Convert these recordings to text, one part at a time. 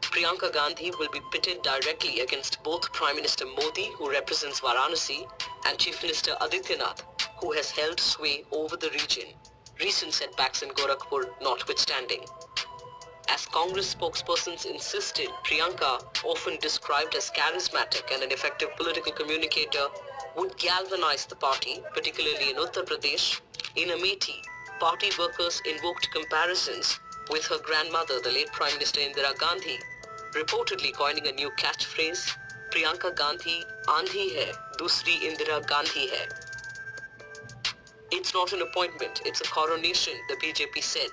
Priyanka Gandhi will be pitted directly against both Prime Minister Modi, who represents Varanasi, and Chief Minister Adityanath, who has held sway over the region, recent setbacks in Gorakhpur notwithstanding. As Congress spokespersons insisted, Priyanka, often described as charismatic and an effective political communicator, would galvanize the party, particularly in Uttar Pradesh. In Amethi, party workers invoked comparisons with her grandmother, the late Prime Minister Indira Gandhi, reportedly coining a new catchphrase, Priyanka Gandhi Andhi hai, Dusri Indira Gandhi hai. It's not an appointment, it's a coronation, the BJP said,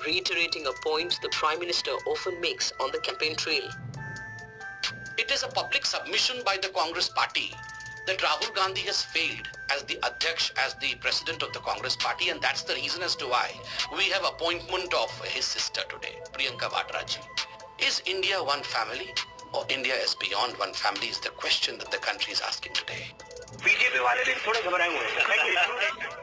reiterating a point the Prime Minister often makes on the campaign trail. It is a public submission by the Congress party that Rahul Gandhi has failed as the Adhyaksh, as the president of the Congress party, and that's the reason as to why we have appointment of his sister today, Priyanka Vadraji. Is India one family or India is beyond one family is the question that the country is asking today.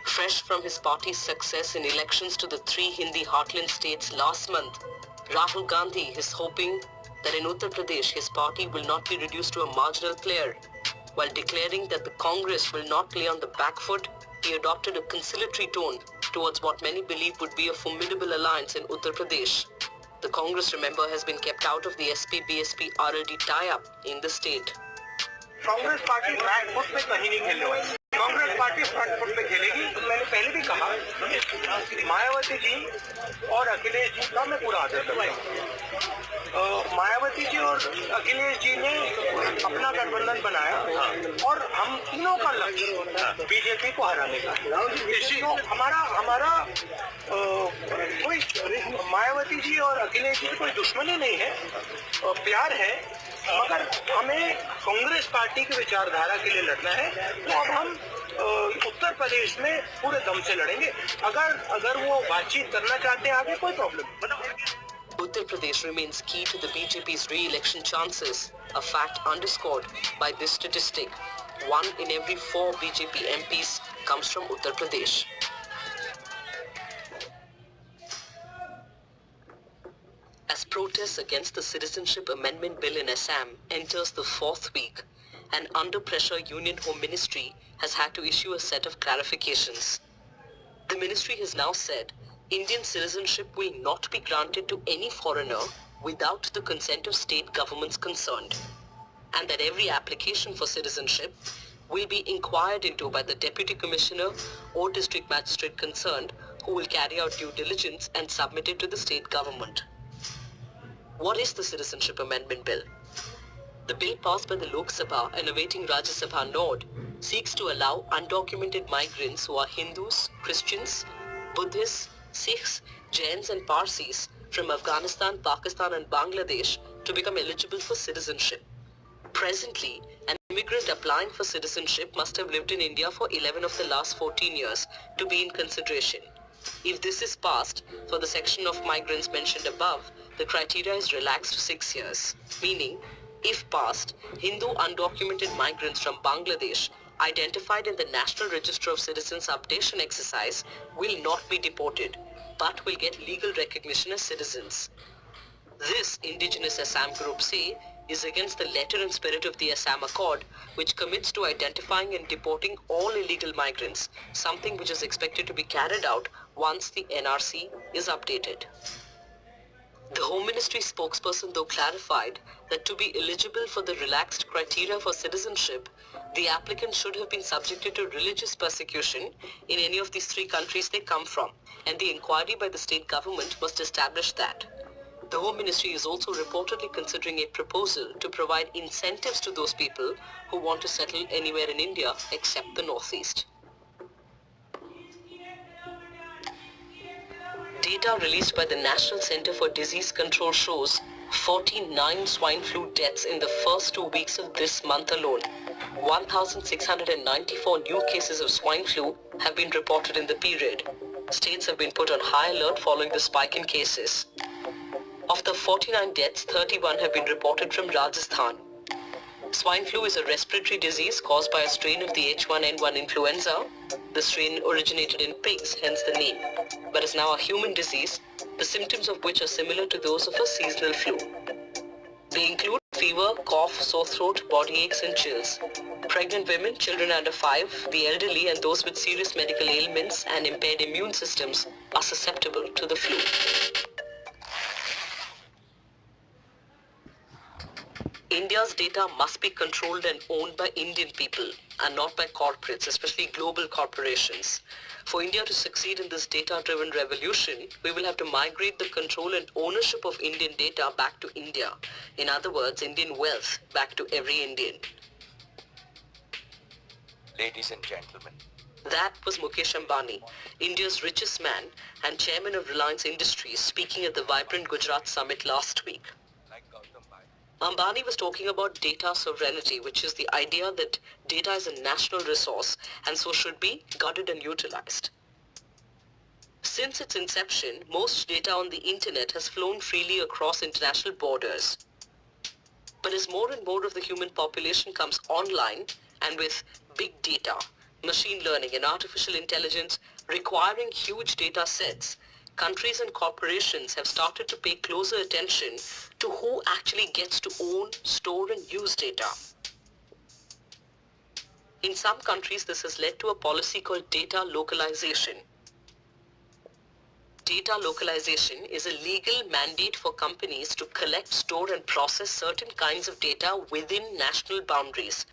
Fresh from his party's success in elections to the three Hindi heartland states last month, Rahul Gandhi is hoping that in Uttar Pradesh his party will not be reduced to a marginal player. While declaring that the Congress will not play on the back foot, he adopted a conciliatory tone towards what many believe would be a formidable alliance in Uttar Pradesh. The Congress, remember, has been kept out of the SP-BSP RLD tie-up in the state. Congress party back foot पे कहीं नहीं खेलने वाली। Congress party front foot पे खेलेगी। तो मैंने पहले भी कहा, मायावती जी और अखिलेश जी का मैं पूरा आदर करता हूँ। मायावती जी और अखिलेश जी ने अपना गठबंधन बनाया और हम तीनों का लक्ष्य बीजेपी को हराने का। तो हमारा कोई मायावती जी और अखिलेश जी की कोई दुश्मनी नहीं है, प्यार है, मगर हमें कांग्रेस पार्टी की विचारधारा के लिए लड़ना है। तो अब हम उत्तर प्रदेश में पूरे दम से लड़ेंगे। अगर वो बातचीत करना चाहते हैं आगे, कोई प्रॉब्लम नहीं। Uttar Pradesh remains key to the BJP's re-election chances, a fact underscored by this statistic. 1 in every 4 BJP MPs comes from Uttar Pradesh. As protests against the Citizenship Amendment Bill in Assam enters the 4th week, an under-pressure Union Home Ministry has had to issue a set of clarifications. The ministry has now said Indian citizenship will not be granted to any foreigner without the consent of state governments concerned, and that every application for citizenship will be inquired into by the Deputy Commissioner or District Magistrate concerned, who will carry out due diligence and submit it to the state government. What is the Citizenship Amendment Bill? The bill passed by the Lok Sabha and awaiting Rajya Sabha nod seeks to allow undocumented migrants who are Hindus, Christians, Buddhists, Sikhs, Jains and Parsis from Afghanistan, Pakistan and Bangladesh to become eligible for citizenship. Presently, an immigrant applying for citizenship must have lived in India for 11 of the last 14 years to be in consideration. If this is passed, for the section of migrants mentioned above, the criteria is relaxed to 6 years, meaning, if passed, Hindu undocumented migrants from Bangladesh identified in the National Register of Citizens updation exercise will not be deported, but will get legal recognition as citizens. This, indigenous Assam group say, is against the letter and spirit of the Assam Accord, which commits to identifying and deporting all illegal migrants, something which is expected to be carried out once the NRC is updated. The Home Ministry spokesperson though clarified that to be eligible for the relaxed criteria for citizenship, the applicant should have been subjected to religious persecution in any of these 3 countries they come from, and the inquiry by the state government must establish that. The Home Ministry is also reportedly considering a proposal to provide incentives to those people who want to settle anywhere in India except the Northeast. Data released by the National Center for Disease Control shows 49 swine flu deaths in the first 2 weeks of this month alone. 1,694 new cases of swine flu have been reported in the period. States have been put on high alert following the spike in cases. Of the 49 deaths, 31 have been reported from Rajasthan. Swine flu is a respiratory disease caused by a strain of the H1N1 influenza. The strain originated in pigs, hence the name, but is now a human disease, the symptoms of which are similar to those of a seasonal flu. They include fever, cough, sore throat, body aches and chills. Pregnant women, children under 5, the elderly and those with serious medical ailments and impaired immune systems are susceptible to the flu. India's data must be controlled and owned by Indian people and not by corporates, especially global corporations. For India to succeed in this data-driven revolution, we will have to migrate the control and ownership of Indian data back to India. In other words, Indian wealth back to every Indian. Ladies and gentlemen, That was Mukesh Ambani, India's richest man and chairman of Reliance Industries, speaking at the vibrant Gujarat summit last week. like Gautam Bhai, Ambani was talking about data sovereignty, which is the idea that data is a national resource and so should be guarded and utilized. Since its inception, most data on the internet has flown freely across international borders. But as more and more of the human population comes online and with big data, machine learning and artificial intelligence requiring huge data sets, countries and corporations have started to pay closer attention to who actually gets to own, store and use data. In some countries, this has led to a policy called data localization. Data localization is a legal mandate for companies to collect, store and process certain kinds of data within national boundaries.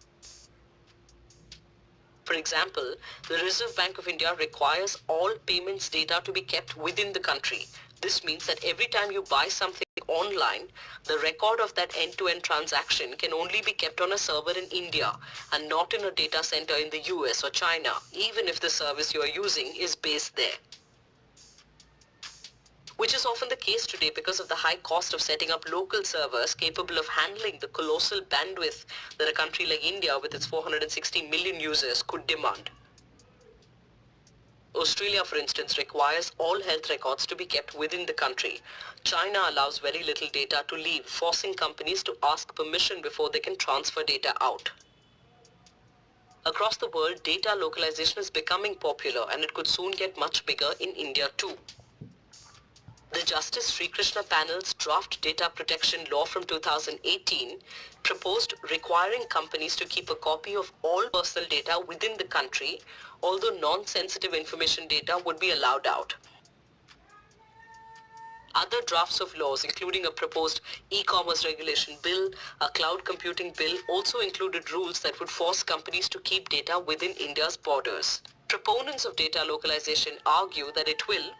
For example, the Reserve Bank of India requires all payments data to be kept within the country. This means that every time you buy something online, the record of that end-to-end transaction can only be kept on a server in India and not in a data center in the US or China, even if the service you are using is based there. Which is often the case today because of the high cost of setting up local servers capable of handling the colossal bandwidth that a country like India with its 460 million users could demand. Australia, for instance, requires all health records to be kept within the country. China allows very little data to leave, forcing companies to ask permission before they can transfer data out. Across the world, data localization is becoming popular and it could soon get much bigger in India too. The Justice Sri Krishna panel's draft data protection law from 2018 proposed requiring companies to keep a copy of all personal data within the country, although non-sensitive information data would be allowed out. Other drafts of laws, including a proposed e-commerce regulation bill, a cloud computing bill, also included rules that would force companies to keep data within India's borders. Proponents of data localization argue that it will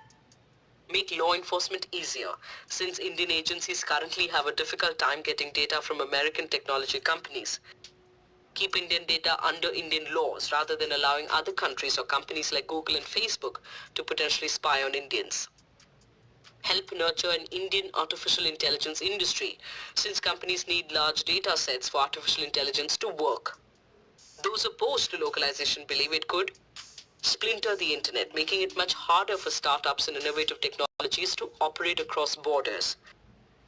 make law enforcement easier, since Indian agencies currently have a difficult time getting data from American technology companies. Keep Indian data under Indian laws rather than allowing other countries or companies like Google and Facebook to potentially spy on Indians. Help nurture an Indian artificial intelligence industry, since companies need large data sets for artificial intelligence to work. Those opposed to localization believe it could splinter the internet, making it much harder for startups and innovative technologies to operate across borders.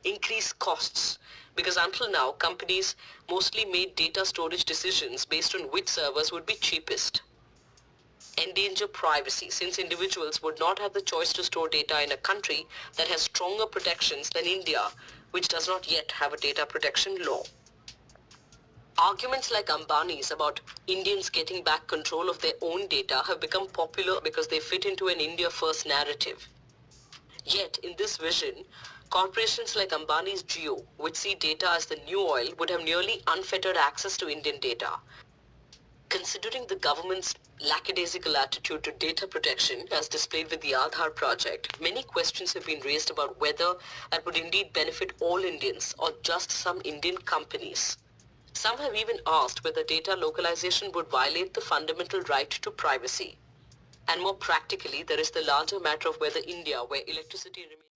Increase costs, because until now, companies mostly made data storage decisions based on which servers would be cheapest. Endanger privacy, since individuals would not have the choice to store data in a country that has stronger protections than India, which does not yet have a data protection law. Arguments like Ambani's about Indians getting back control of their own data have become popular because they fit into an India-first narrative. Yet, in this vision, corporations like Ambani's Jio, which see data as the new oil, would have nearly unfettered access to Indian data. Considering the government's lackadaisical attitude to data protection as displayed with the Aadhaar project, many questions have been raised about whether that would indeed benefit all Indians or just some Indian companies. Some have even asked whether data localization would violate the fundamental right to privacy. And more practically, there is the larger matter of whether India, where electricity remains